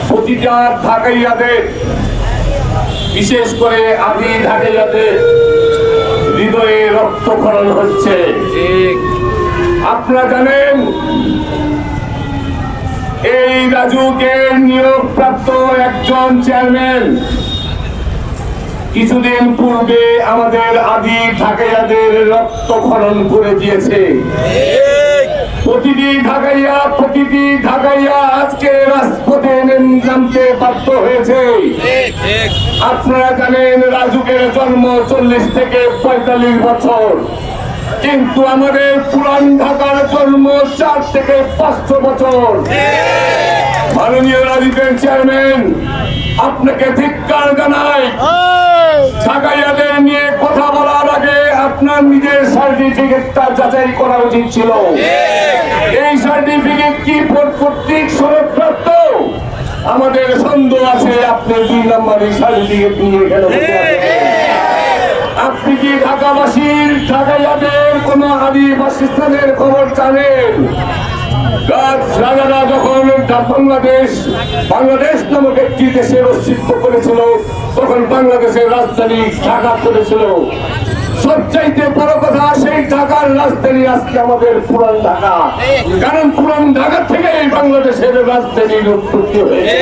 প্রতিটা ঢাকাইয়াদের, বিশেষ করে আদি ঢাকাইয়াদের হৃদয়ে রক্তক্ষরণ হচ্ছে। আপনারা জানেন এই রাজুকে নিয়োগপ্রাপ্ত একজন চেয়ারম্যান কিছুদিন পূর্বে আমাদের আদি ঢাকাইয়াদের রক্তক্ষরণ করে দিয়েছে। প্রতিটি ঢাকাইয়া আজকে রাজপথে নামতে বাধ্য হয়েছে। আপনারা জানেন রাজুকের জন্ম 40 থেকে 45 বছর, কিন্তু আমাদের পুরান ঢাকার জন্ম 4 থেকে 500 বছর। মাননীয় রাজুকের চেয়ারম্যান, আপনাকে ধিক্কার জানাই। ঢাকাইয়াদের নিয়ে কথা বলার আগে আপনার নিজের সার্টিফিকেটটা যাচাই করা উচিত ছিল। এই সার্টিফিকেট কি কর্তৃক সনদপ্রাপ্ত? আমাদের সন্দেহ আছে আপনি 2 নম্বরের সার্টিফিকেট নিয়ে কেন বসে আছেন? আপনি কি ঢাকাবাসীর, ঢাকাইয়াদের কোন আদিবাসী স্থানের খবর জানেন? রাজারা যখন বাংলাদেশ নামক একটি দেশের অস্তিত্ব করেছিল, তখন বাংলাদেশের রাজধানী ঢাকা করেছিল। সবচাইতে বড় কথা, সেই ঢাকার রাজধানী আজকে আমাদের পুরান ঢাকা, কারণ পুরান ঢাকা থেকে বাংলাদেশের রাজধানীর উৎপত্তি হয়েছে।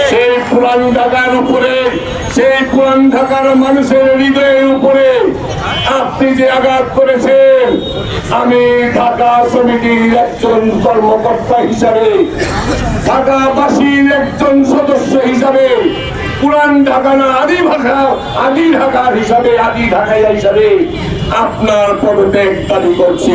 সেই পুরান ঢাকার উপরে, সেই পুরান ঢাকার মানুষের হৃদয়ের উপরে আপনি যে আঘাত করেছেন, আমি ঢাকা সমিতির একজন কর্মকর্তা হিসাবে, ঢাকাবাসীর একজন সদস্য হিসাবে, পুরান ঢাকা না আদি ঢাকার হিসাবে, আদি ঢাকাইয়া হিসাবে আপনার পদত্যাগ দাবি করছি।